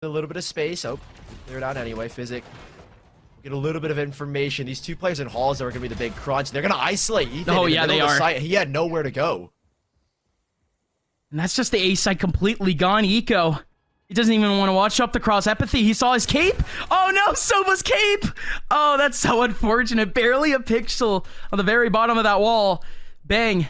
A little bit of space. Oh, cleared out anyway. Physic. Get a little bit of information. These two players in halls are going to be the big crunch. They're going to isolate Ethan. Oh, yeah, they are. Site. He had nowhere to go. And that's just the A side completely gone. Eco. He doesn't even want to watch up the cross empathy. He saw his cape. Oh no, Sova's cape. Oh, that's so unfortunate. Barely a pixel on the very bottom of that wall. Bang.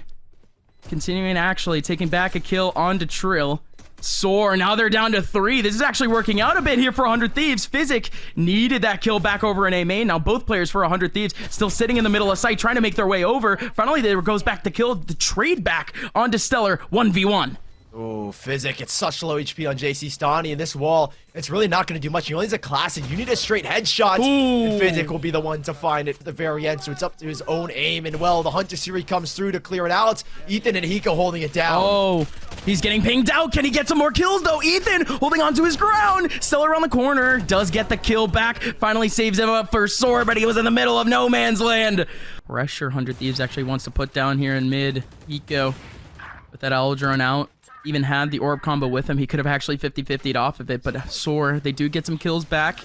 Continuing actually taking back a kill onto Trill. SoaR, now they're down to 3. This is actually working out a bit here for 100 Thieves. Physic needed that kill back over in A main. Now both players for 100 Thieves still sitting in the middle of site trying to make their way over. Finally, there goes back the kill, the trade back onto Stellar 1v1. Oh, Physic, it's such low HP on jcstani, and this wall, it's really not going to do much. You only need a classic. You need a straight headshot, and Physic will be the one to find it at the very end, so it's up to his own aim, and well, the Hunter Series comes through to clear it out. Ethan and Hiko holding it down. Oh, he's getting pinged out. Can he get some more kills, though? Ethan holding on to his ground. Stellar around the corner, does get the kill back, finally saves him up for SoaR, but he was in the middle of no man's land. Pressure 100 Thieves actually wants to put down here in mid. Hiko with that Aldron out. Even had the orb combo with him. He could have actually 50-50'd off of it, but SoaR, they do get some kills back.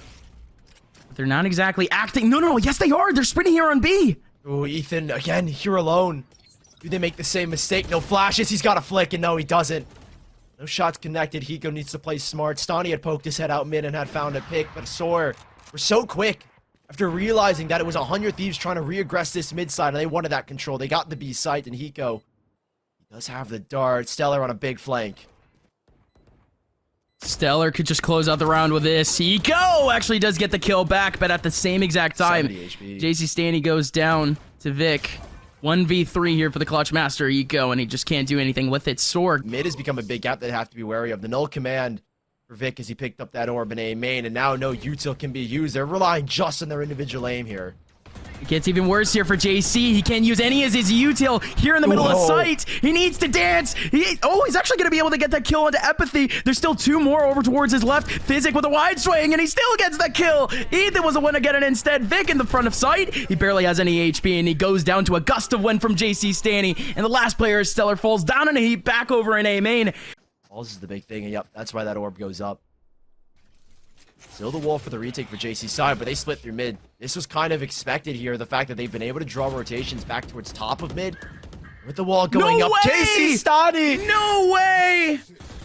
But they're not exactly acting. No, yes they are. They're sprinting here on B. Oh, Ethan, again, you're alone. Do they make the same mistake? No flashes. He's got a flick, and no, he doesn't. No shots connected. Hiko needs to play smart. Stani had poked his head out mid and had found a pick, but SoaR were so quick. After realizing that it was 100 Thieves trying to re-aggress this mid side, and they wanted that control. They got the B site, and Hiko does have the dart. Stellar on a big flank. Stellar could just close out the round with this. Hiko actually does get the kill back, but at the same exact time, jcstani goes down to Vic. 1v3 here for the clutch master Hiko, and he just can't do anything with it. SoaR. Mid has become a big gap that they have to be wary of. The null command for Vic as he picked up that orb in A main, and now no util can be used. They're relying just on their individual aim here. It gets even worse here for JC. He can't use any as his util here in the middle of sight. He needs to dance. He's actually going to be able to get that kill onto Empathy. There's still 2 more over towards his left. Physic with a wide swing, and he still gets the kill. Ethan was the one to get it instead. Vic in the front of sight. He barely has any HP, and he goes down to a gust of wind from jcstani. And the last player is Stellar, falls down in a heap back over in A main. Balls is the big thing, and yep, that's why that orb goes up. Still the wall for the retake for JC side, but they split through mid. This was kind of expected here, the fact that they've been able to draw rotations back towards top of mid. With the wall going up, jcstani! No way!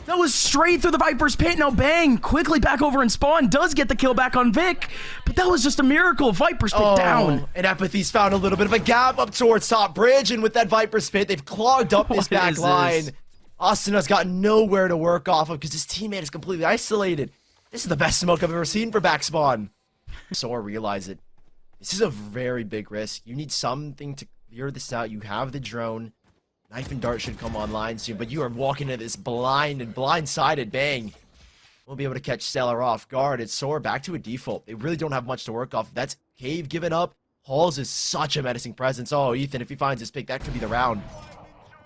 That was straight through the Viper's pit. Now Bang, quickly back over and spawn, does get the kill back on Vic, but that was just a miracle. Viper's pit down. And Empathy's found a little bit of a gap up towards top bridge, and with that Viper's pit, they've clogged up this back line. Asuna's got nowhere to work off of because his teammate is completely isolated. This is the best smoke I've ever seen for back spawn. SoaR realize it. This is a very big risk. You need something to clear this out. You have the drone. Knife and dart should come online soon, but you are walking into this blind and blindsided Bang. Won't be able to catch Stellar off guard. It's SoaR back to a default. They really don't have much to work off. That's Cave given up. Halls is such a menacing presence. Oh, Ethan, if he finds his pick, that could be the round.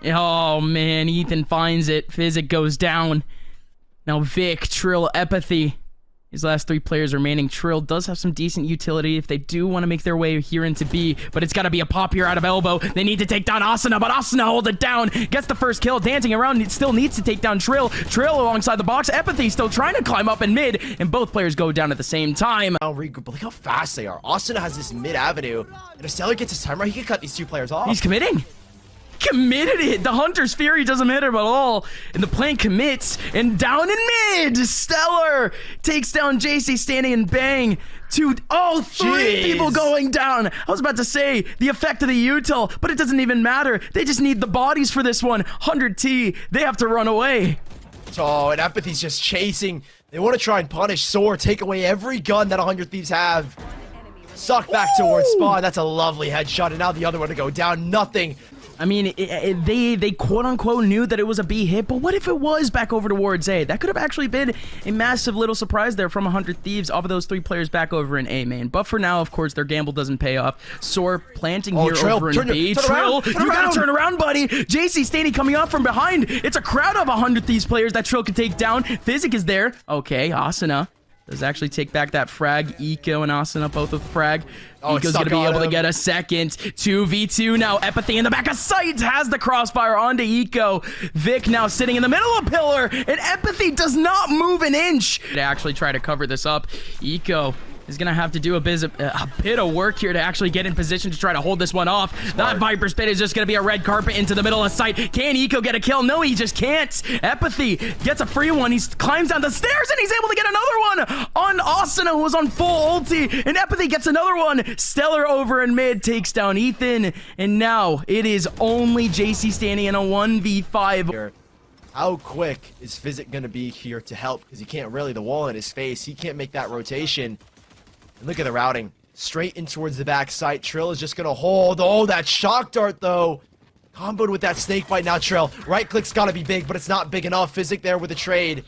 Oh, man, Ethan finds it. Physic goes down. Now Vic, Trill, Empathy. His last 3 players remaining. Trill does have some decent utility if they do want to make their way here into B, but it's got to be a pop here out of elbow. They need to take down Asuna, but Asuna holds it down. Gets the first kill, dancing around. It still needs to take down Trill. Trill alongside the box. Empathy still trying to climb up in mid, and both players go down at the same time. Now regroup, but look how fast they are. Asuna has this mid avenue, and if Stellar gets his timer, he can cut these 2 players off. He's committing. Committed it. The Hunter's Fury doesn't hit him at all. And the plane commits. And down in mid, Stellar takes down jcstani and Bang. 3 people going down. I was about to say the effect of the util, but it doesn't even matter. They just need the bodies for this one. 100T, they have to run away. Oh, and Empathy's just chasing. They want to try and punish SoaR, take away every gun that 100 Thieves have. Suck back towards spawn. That's a lovely headshot, and now the other one to go down. Nothing. I mean, they quote-unquote knew that it was a B hit, but what if it was back over towards A? That could have actually been a massive little surprise there from 100 Thieves off of those 3 players back over in A main. But for now, of course, their gamble doesn't pay off. SoaR planting here over in B. Trill, you gotta turn around, buddy. jcstani coming up from behind. It's a crowd of 100 Thieves players that Trill could take down. Physic is there. Okay, Asuna Does actually take back that frag. Eco and Asuna both with frag. Oh, Eco's going to be able to get a second. 2v2 now. Epathy in the back of sight has the crossfire onto Eco. Vic now sitting in the middle of pillar, and Epathy does not move an inch. To actually try to cover this up, Eco is going to have to do a bit of work here to actually get in position to try to hold this one off. Smart. That Viper Spit is just going to be a red carpet into the middle of sight. Can Eco get a kill? No, he just can't. Epathy gets a free one. He climbs down the stairs, and he's able to get another one on Asuna, who was on full ulti, and Epathy gets another one. Stellar over in mid takes down Ethan, and now it is only jcstani in a 1v5. Here. How quick is Physic going to be here to help? Because he can't really, the wall in his face. He can't make that rotation. And look at the routing. Straight in towards the back site. Trill is just going to hold. Oh, that shock dart, though. Comboed with that snake bite now, Trill. Right click's got to be big, but it's not big enough. Physic there with the trade.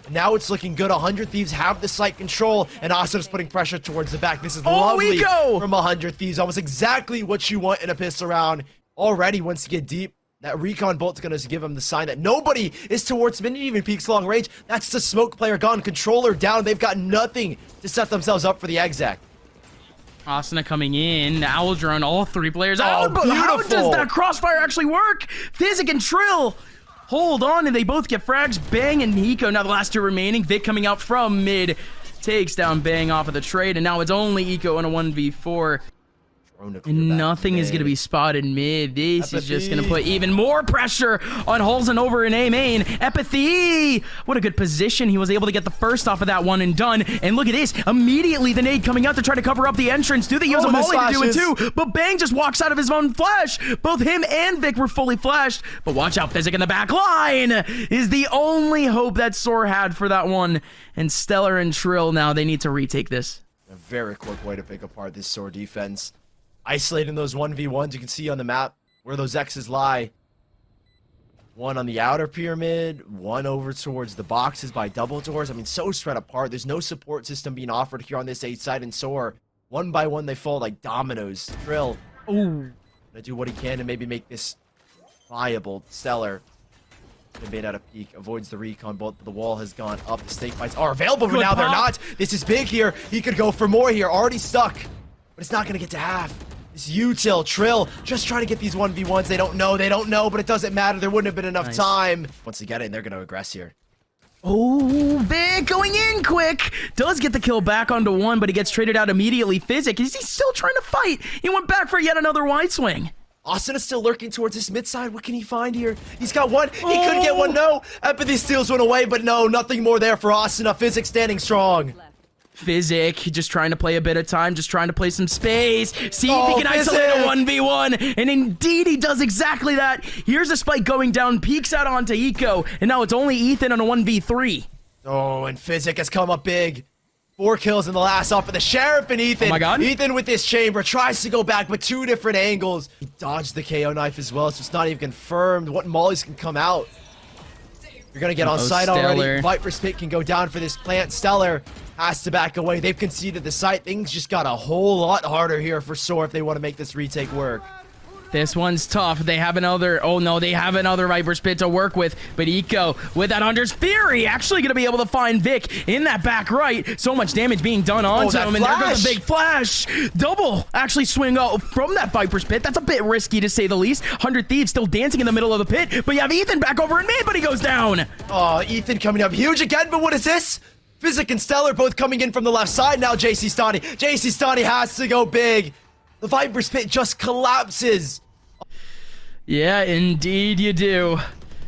Now it's looking good. 100 Thieves have the site control, and Asuna's putting pressure towards the back. This is lovely from 100 Thieves. Almost exactly what you want in a pistol round. Already wants to get deep. That recon bolt's going to give him the sign that nobody is towards him, and even peeks long range. That's the smoke player gone. Controller down. They've got nothing to set themselves up for the exec. Asuna coming in. The Owl Drone, all three players. Oh, but how beautiful. does that crossfire actually work? Physic and Trill hold on, and they both get frags. Bang and Hiko, now the last two remaining. Vic coming out from mid. Takes down Bang off of the trade, and now it's only Eco in a 1v4. And nothing is going to be spotted mid. This is just going to put even more pressure on Hulzen over in A main. Epathy! What a good position. He was able to get the first off of that one and done. And look at this. Immediately the nade coming out to try to cover up the entrance. Do they use a molly to do it too? But Bang just walks out of his own flash. Both him and Vic were fully flashed. But watch out, Physic in the back line is the only hope that SoaR had for that one. And Stellar and Trill now, they need to retake this. A very quick way to pick apart this SoaR defense. Isolating those 1v1s, you can see on the map where those X's lie. One on the outer pyramid, one over towards the boxes by double doors. I mean, so spread apart. There's no support system being offered here on this A side, and SoaR, one by one, they fall like dominoes. Trill, gonna do what he can to maybe make this viable. Stellar, made out of peak, avoids the recon bolt, but the wall has gone up. The snake bites are available, but now they're not. This is big here. He could go for more here. Already stuck, but it's not gonna get to half. This util, Trill, just trying to get these 1v1s. They don't know, but it doesn't matter. There wouldn't have been enough time. Once they get it, they're going to aggress here. Oh, Vic going in quick. Does get the kill back onto one, but he gets traded out immediately. Physic, is he still trying to fight? He went back for yet another wide swing. Austin is still lurking towards his mid side. What can he find here? He's got one. He could get one. No. Epathy steals one away, but no, nothing more there for Austin. Physic standing strong. Physic, just trying to play a bit of time, just trying to play some space, see if he can isolate a 1v1, and indeed he does exactly that. Here's a spike going down, peeks out onto Eco, and now it's only Ethan on a 1v3. Oh, and Physic has come up big. 4 kills in the last off of the Sheriff and Ethan. Oh my God. Ethan with this chamber tries to go back with 2 different angles. He dodged the KO knife as well, so it's not even confirmed what mollies can come out. You're gonna get on site already. Viper Spit can go down for this plant. Stellar has to back away. They've conceded the site. Things just got a whole lot harder here for SoaR if they want to make this retake work. This one's tough. They have another, oh no, they have another Viper Spit to work with, but Eco with that Hunter's Fury actually gonna be able to find Vic in that back right. So much damage being done onto him, and there goes a big flash. Double actually swing out from that Viper Spit. That's a bit risky to say the least. 100 Thieves still dancing in the middle of the pit, but you have Ethan back over in mid, but he goes down. Oh, Ethan coming up huge again, but what is this? Physic and Stellar both coming in from the left side now. jcstani has to go big. The Viper Spit just collapses. Yeah, indeed you do.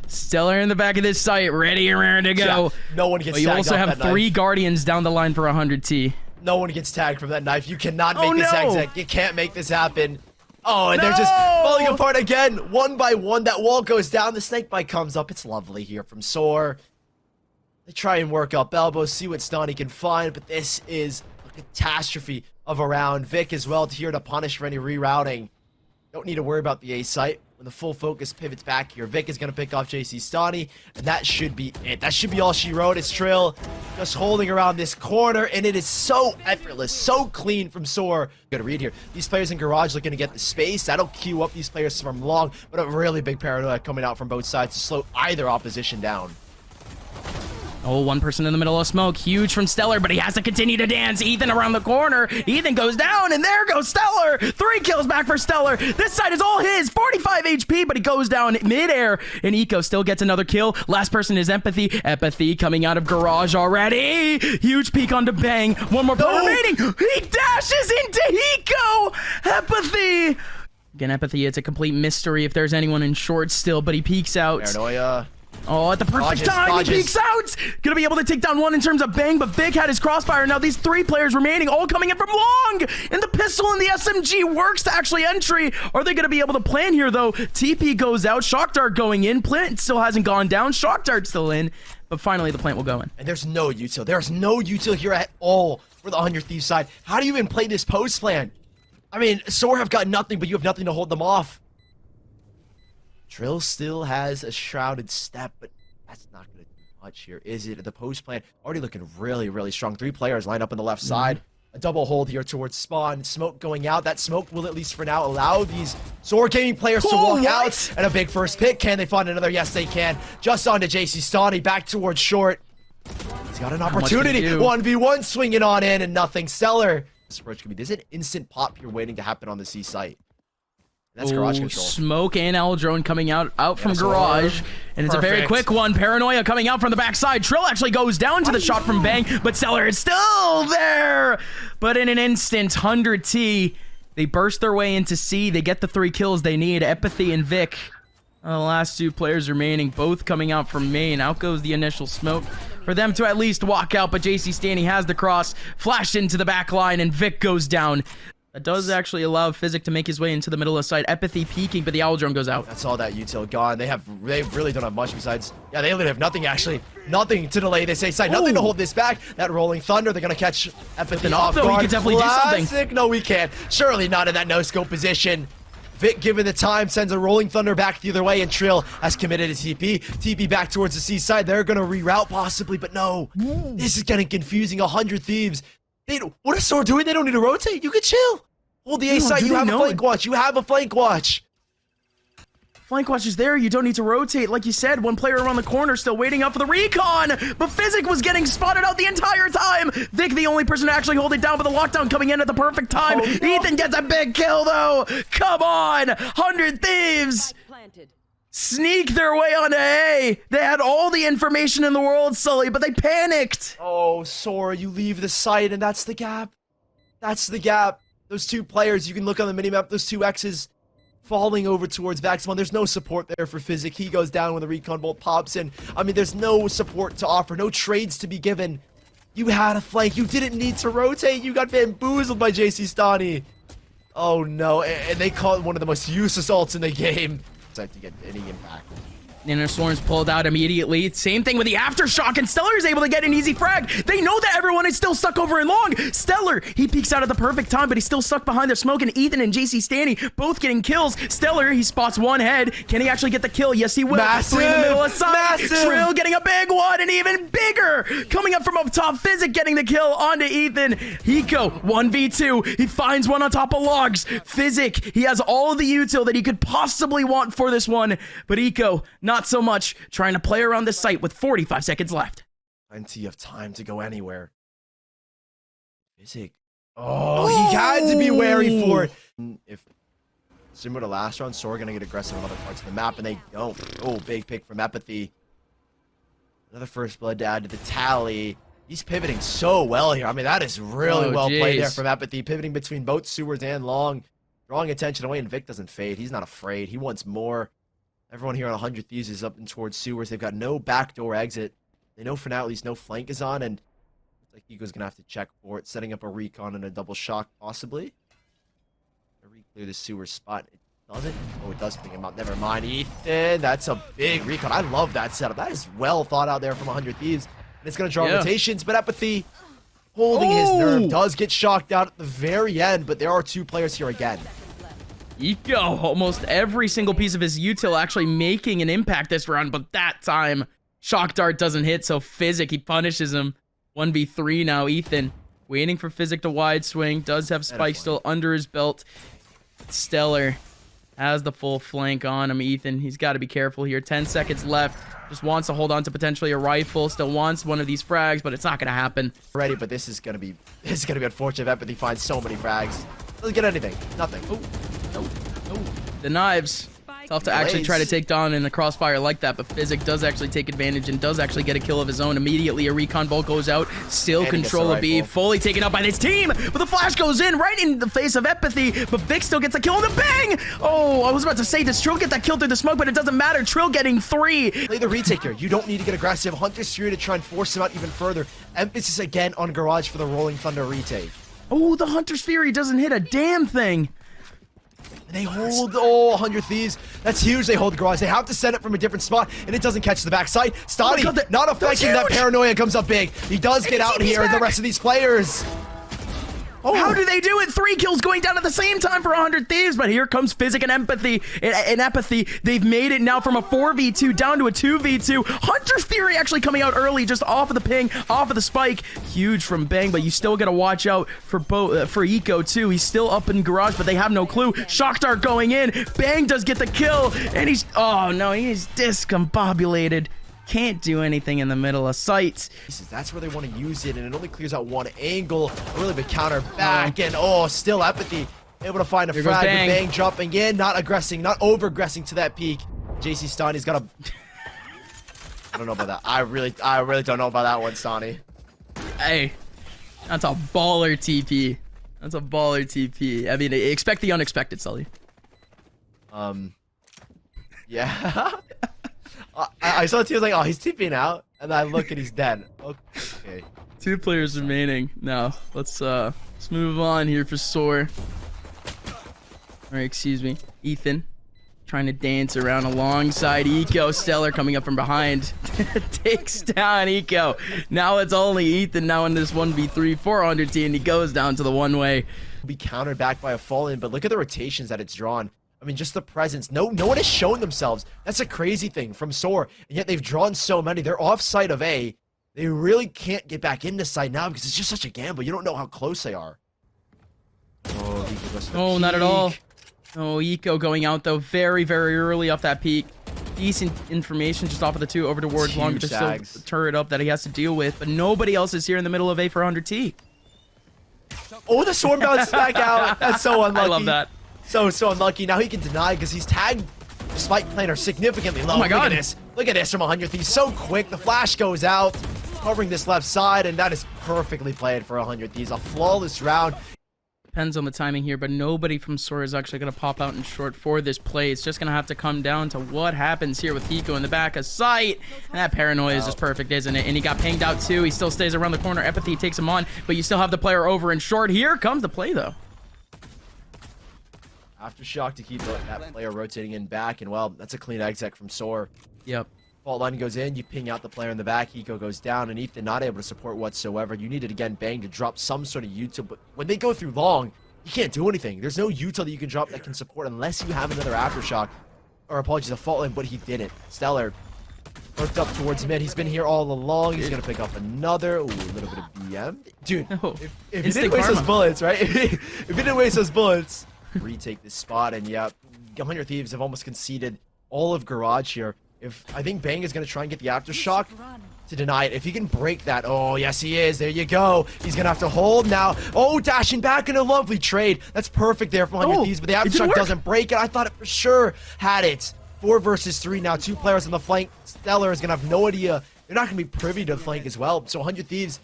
Stellar in the back of this site, ready and raring to go. Yeah, no one gets tagged. You also have 3 knife. Guardians down the line for 100T. No one gets tagged from that knife. You cannot make this exit. You can't make this happen. Oh, and they're just falling apart again. One by one, that wall goes down. The snake bite comes up. It's lovely here from SoaR. They try and work up elbows, see what Stani can find, but this is a catastrophe of a round. Vic as well here to punish for any rerouting. Don't need to worry about the A site. When the full focus pivots back here, Vic is going to pick off jcstani, and that should be it. That should be all she wrote. It's Trill just holding around this corner, and it is so effortless, so clean from SoaR. Good read here. These players in Garage looking to get the space. That'll queue up these players from long, but a really big paranoia coming out from both sides to slow either opposition down. Oh, one person in the middle of smoke. Huge from Stellar, but he has to continue to dance. Ethan around the corner. Ethan goes down, and there goes Stellar. 3 kills back for Stellar. This side is all his. 45 HP, but he goes down midair. And Eco still gets another kill. Last person is Empathy. Empathy coming out of garage already. Huge peek onto Bang. One more player remaining. He dashes into Hiko. Empathy. Again, Empathy, it's a complete mystery if there's anyone in short still, but he peeks out. Paranoia. Oh, at the perfect time, he peeks out! Gonna be able to take down one in terms of Bang, but Vic had his crossfire. Now these 3 players remaining, all coming in from long! And the pistol and the SMG works to actually entry. Are they gonna be able to plan here, though? TP goes out, Shock Dart going in, Plant still hasn't gone down, Shock Dart still in, but finally the Plant will go in. And there's no util. There's no util here at all for the 100 Thieves side. How do you even play this post plan? I mean, SoaR have got nothing, but you have nothing to hold them off. Trill still has a shrouded step, but that's not going to do much here, is it? The post plan already looking really, really strong. 3 players lined up on the left side. A double hold here towards spawn. Smoke going out. That smoke will, at least for now, allow these SoaR gaming players to walk out. And a big first pick. Can they find another? Yes, they can. Just onto jcstani, back towards short. He's got an opportunity. 1v1 swinging on in and nothing. Stellar. This approach could be. There's an instant pop here waiting to happen on the C site. That's garage control. Smoke and L drone coming out from garage. And it's a very quick one. Paranoia coming out from the backside. Trill actually goes down to the shot from Bang, but Stellar is still there. But in an instant, 100 T, they burst their way into C. They get the 3 kills they need. Empathy and Vic, the last 2 players remaining, both coming out from main. Out goes the initial smoke for them to at least walk out, but jcstani has the cross, flashed into the back line, and Vic goes down. That does actually allow Physic to make his way into the middle of the site. Empathy peeking, but the owl drone goes out. That's all that util gone. They really don't have much besides. Yeah, they really have nothing actually. Nothing to delay this A side. Nothing to hold this back. That rolling thunder. They're gonna catch Empathy off guard. We can definitely do something. No, we can't. Surely not in that no scope position. Vic, given the time, sends a rolling thunder back the other way, and Trill has committed a TP. TP back towards the C side. They're gonna reroute possibly, but no. This is getting confusing. 100 Thieves. What is SoaR doing? They don't need to rotate. You can chill. Hold the A site. You have a flank watch. You have a flank watch. Flank watch is there. You don't need to rotate. Like you said, one player around the corner still waiting up for the recon. But Physic was getting spotted out the entire time. Vic, the only person to actually hold it down, but the lockdown coming in at the perfect time. Oh, no. Ethan gets a big kill, though. Come on. 100 Thieves. Sneak their way onto A. They had all the information in the world, Sully, but they panicked. Oh, SoaR, you leave the site, and that's the gap. That's the gap. Those 2 players, you can look on the minimap, those 2 X's falling over towards Vaxmon. There's no support there for Physic. He goes down when the recon bolt pops in. I mean, there's no support to offer, no trades to be given. You had a flank. You didn't need to rotate. You got bamboozled by jcstani. Oh, no. And they caught one of the most useless ults in the game. To get any impact. Inner Swarms pulled out immediately. Same thing with the Aftershock, and Stellar is able to get an easy frag. They know that everyone is still stuck over in long. Stellar, he peeks out at the perfect time, but he's still stuck behind the smoke, and Ethan and jcstani both getting kills. Stellar, he spots one head. Can he actually get the kill? Yes, he will. Massive! In the middle of side. Massive! Trill getting a big one, and even bigger. Coming up from up top, Physic getting the kill onto Ethan. Hiko, 1v2. He finds one on top of logs. Physic, he has all of the util that he could possibly want for this one, but Hiko, not so much, trying to play around the site with 45 seconds left. Plenty of time to go anywhere. Physic. Oh, he had to be wary for it. If similar to last round, SoaR gonna get aggressive on other parts of the map, and they don't. Oh, big pick from Empathy. Another first blood to add to the tally. He's pivoting so well here. I mean, that is really well played there from Empathy. Pivoting between both sewers and long. Drawing attention away, and Vic doesn't fade. He's not afraid. He wants more. Everyone here on 100 Thieves is up and towards sewers. They've got no backdoor exit. They know for now at least no flank is on, and looks like Ego's gonna have to check for it, setting up a recon and a double shock possibly. Re-clear the sewer spot. It doesn't. Oh, it does ping him out. Never mind, Ethan. That's a big recon. I love that setup. That is well thought out there from 100 Thieves. And it's gonna draw rotations, but Empathy holding his nerve does get shocked out at the very end, but there are 2 players here again. Eco, almost every single piece of his util actually making an impact this round, but that time, Shock Dart doesn't hit, so Physic, he punishes him. 1v3 now, Ethan, waiting for Physic to wide swing, does have Spike still under his belt. Stellar, Has the full flank on him, Ethan. He's got to be careful here. 10 seconds left. Just wants to hold on to potentially a rifle. Still wants one of these frags, but it's not going to happen. Ready, but this is gonna be unfortunate. Empathy finds so many frags. Doesn't get anything. Nothing. Oh, no, no. The knives. Tough to actually try to take down in the crossfire like that, but Physic does actually take advantage and does actually get a kill of his own. Immediately, a recon bolt goes out. Still control of B. Fully taken out by this team, but the flash goes in right in the face of Empathy, but Vic still gets a kill and the bang! Oh, I was about to say, does Trill get that kill through the smoke, but it doesn't matter. Trill getting 3. Play the retake here. You don't need to get aggressive. Hunter's Fury to try and force him out even further. Emphasis again on Garage for the Rolling Thunder retake. Oh, the Hunter's Fury doesn't hit a damn thing. They hold, 100 Thieves. That's huge. They hold Garage. They have to send it from a different spot, and it doesn't catch the backside. Stani not affecting that paranoia, comes up big. He does get out here, and the rest of these players. Oh. How do they do it? 3 kills going down at the same time for 100 Thieves, but here comes Physic and Empathy. And Empathy, they've made it now from a 4v2 down to a 2v2. Hunter's Fury actually coming out early, just off of the ping, off of the spike. Huge from Bang, but you still got to watch out for Eco too. He's still up in Garage, but they have no clue. Shock Dart going in. Bang does get the kill, and oh no, he's discombobulated. Can't do anything in the middle of sight. That's where they want to use it, and it only clears out one angle. A really big counter back, and still Empathy able to find a frag. Bang jumping in, not aggressing, not over aggressing to that peak. jcstani's got a. I don't know about that. I really don't know about that one, Stani. Hey, that's a baller TP. That's a baller TP. I mean, expect the unexpected, Sully. Yeah. I saw it. He was like, "Oh, he's TPing out," and I look and he's dead. Okay. 2 players remaining. Now let's move on here for SoaR. Or excuse me, Ethan, trying to dance around alongside Eco. Stellar coming up from behind, takes down Eco. Now it's only Ethan now in this 1v3 400 team. He goes down to the one-way. Be countered back by a fall-in, but look at the rotations that it's drawn. I mean, just the presence. No one has shown themselves. That's a crazy thing from SoaR, and yet they've drawn so many. They're off site of A. They really can't get back into site now because it's just such a gamble. You don't know how close they are. Oh, not at all. Oh, Eco going out though, very, very early off that peak. Decent information just off of the 2 over towards long, but there's still a turret up that he has to deal with. But nobody else is here in the middle of A for 100T. Oh, the Swarm bounces back out. That's so unlucky. I love that. So unlucky. Now he can deny because he's tagged the spike planner significantly low. Oh my God. Look at this from 100th. He's so quick. The flash goes out, covering this left side, and that is perfectly played for 100th. He's a flawless round. Depends on the timing here, but nobody from SoaR is actually going to pop out in short for this play. It's just going to have to come down to what happens here with hiko in the back of sight. And that paranoia is just perfect, isn't it? And he got pinged out too. He still stays around the corner. Empathy takes him on, but you still have the player over in short. Here comes the play, though. Aftershock to keep that player rotating in back, and well, that's a clean exec from SoaR. Yep. Fault line goes in, you ping out the player in the back, hiko goes down, and Ethan not able to support whatsoever. You needed again Bang to drop some sort of util, but when they go through long, you can't do anything. There's no util that you can drop that can support unless you have another Aftershock. Or apologies, a fault line, but he didn't. Stellar worked up towards mid. He's been here all along. He's gonna pick up another. Ooh, a little bit of BM. Dude, if he didn't waste those bullets, right? If he didn't waste those bullets, retake this spot, and yeah, 100 Thieves have almost conceded all of Garage here. If I think Bang is going to try and get the Aftershock to deny it. If he can break that, oh yes he is, there you go. He's going to have to hold now. Oh, dashing back in a lovely trade. That's perfect there for 100 Thieves, but the Aftershock doesn't break it. I thought it for sure had it. 4 versus 3 now, 2 players on the flank. Stellar is going to have no idea. They're not going to be privy to the flank as well. So 100 Thieves,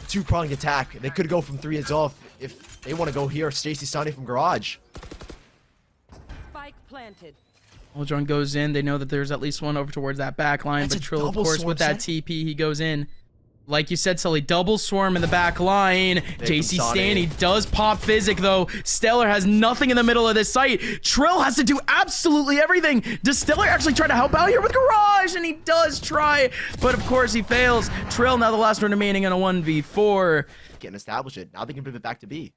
2-pronged attack. They could go from 3 as well if they want to go here. jcstani from Garage. Spike planted. Uldron goes in. They know that there's at least one over towards that back line. But Trill, of course, with that TP, he goes in. Like you said, Sully, double swarm in the back line. jcstani does pop Physic, though. Stellar has nothing in the middle of this site. Trill has to do absolutely everything. Does Stellar actually try to help out here with Garage? And he does try, but of course he fails. Trill now the last one remaining in a 1v4. Getting established it. Now they can pivot back to B.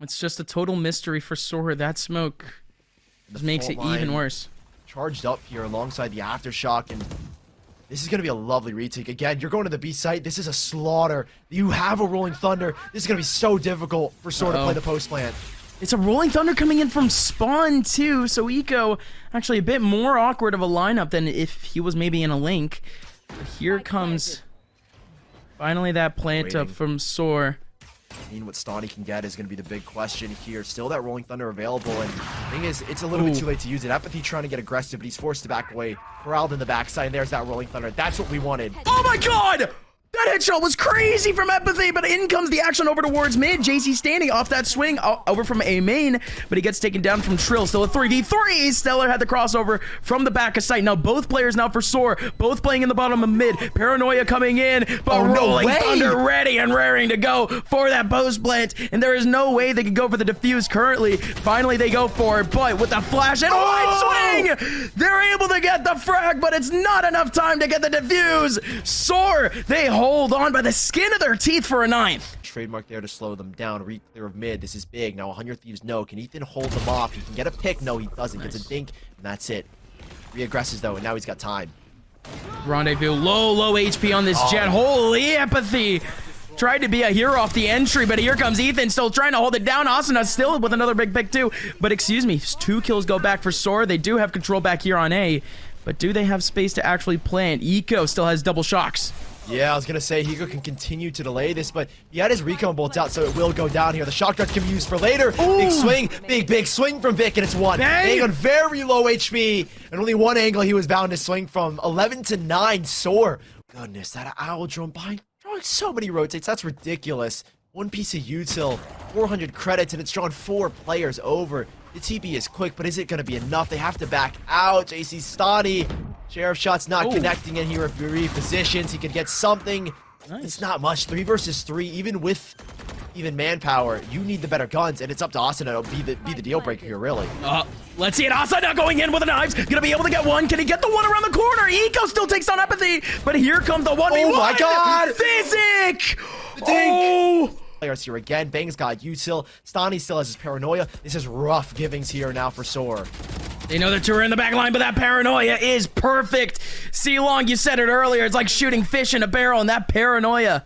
It's just a total mystery for SoaR. That smoke just makes it even worse. Charged up here alongside the Aftershock, and this is going to be a lovely retake. Again, you're going to the B site. This is a slaughter. You have a Rolling Thunder. This is going to be so difficult for SoaR to play the post plant. It's a Rolling Thunder coming in from spawn too, so Eco actually a bit more awkward of a lineup than if he was maybe in a link. But here comes finally that plant up from SoaR. I mean, what Stani can get is going to be the big question here. Still that Rolling Thunder available, and the thing is, it's a little bit too late to use it. Apathy trying to get aggressive, but he's forced to back away. Corralled in the backside, and there's that Rolling Thunder. That's what we wanted. Oh my god! That headshot was crazy from Apathy, but in comes the action over towards mid. jcstani off that swing, over from A main, but he gets taken down from Trill. Still a 3v3. Stellar had the crossover from the back of sight. Now both players now for SoaR, both playing in the bottom of mid. Paranoia coming in, but Rolling Thunder ready and raring to go for that post plant, and there is no way they can go for the defuse currently. Finally they go for it, but with the flash and wide swing, they're able to get the frag, but it's not enough time to get the defuse. SoaR, they hold on by the skin of their teeth for a 9th. Trademark there to slow them down. Re-clear of mid. This is big. Now 100 Thieves, no. Can Ethan hold them off? He can get a pick. No, he doesn't. Gets a dink, and that's it. Re-aggresses, though, and now he's got time. Rendezvous, low HP on this Jet. Holy Apathy. Tried to be a hero off the entry, but here comes Ethan still trying to hold it down. Asuna still with another big pick, too. But excuse me, 2 kills go back for SoaR. They do have control back here on A, but do they have space to actually plant? Eco still has double shocks. Yeah, I was gonna say Hiko can continue to delay this, but he had his recon bolts out, so it will go down here. The shotgun can be used for later. Ooh. Big swing, big swing from Vic, and it's 1. Bang on very low HP, and only 1 angle he was bound to swing from. 11 to 9, SoaR. Goodness, that owl drone by drawing so many rotates. That's ridiculous. 1 piece of util, 400 credits, and it's drawn 4 players over. The TP is quick, but is it gonna be enough? They have to back out. jcstani. Sheriff shot's not connecting in here. If he repositions, he could get something. Nice. It's not much. 3 versus 3, even with manpower. You need the better guns, and it's up to Asuna to be the deal breaker here, really. Let's see it. Asuna going in with the knives. Gonna be able to get 1. Can he get the 1 around the corner? Eco still takes on Apathy, but here comes the 1v1. Oh my god! Physic! Oh! Players here again. Bang's got util. Stani still has his paranoia. This is rough givings here now for SoaR. They know that 2 are in the back line, but that paranoia is perfect. C-Long, you said it earlier. It's like shooting fish in a barrel, and that paranoia,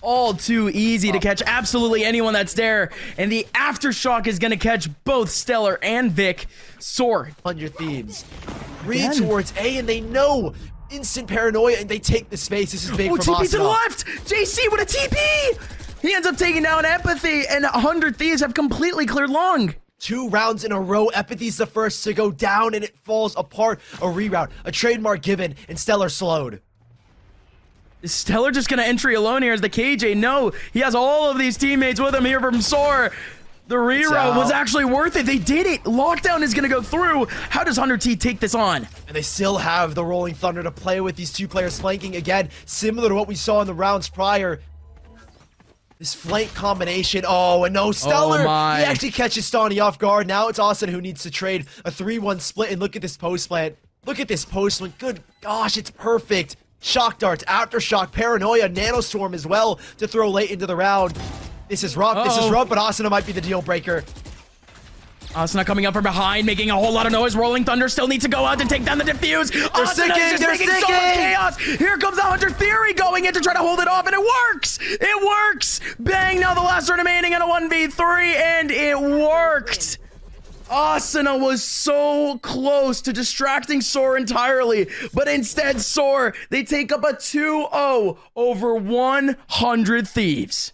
all too easy to catch absolutely anyone that's there. And the aftershock is going to catch both Stellar and Vic. SoaR. 100 Thieves. Read towards A, and they know. Instant paranoia, and they take the space. This is big from TP Asuna. to the left. JC with a TP. He ends up taking down Apathy, and 100 Thieves have completely cleared long. 2 rounds in a row. Apathy's the first to go down, and it falls apart. A reround, a trademark given, and Stellar slowed. Is Stellar just gonna entry alone here as the KJ? No, he has all of these teammates with him here from SoaR. The reround was actually worth it. They did it. Lockdown is gonna go through. How does 100T take this on? And they still have the Rolling Thunder to play with. These 2 players flanking again, similar to what we saw in the rounds prior. This flank combination. Oh, and no, Stellar. He actually catches Stani off guard. Now it's Asuna who needs to trade a 3-1 split. And look at this post plant. Look at this post plant. Good gosh, it's perfect. Shock darts, aftershock, paranoia, nanostorm as well to throw late into the round. This is rough. This is rough, but Asuna might be the deal breaker. Asuna coming up from behind, making a whole lot of noise. Rolling Thunder still needs to go out to take down the defuse. They're sticking. They're sticking. So much chaos. Here comes the Hunter Theory going in to try to hold it off, and it works. It works. Bang! Now the last remaining in a 1v3, and it worked. Asuna was so close to distracting SoaR entirely, but instead SoaR, they take up a 2-0 over 100 Thieves.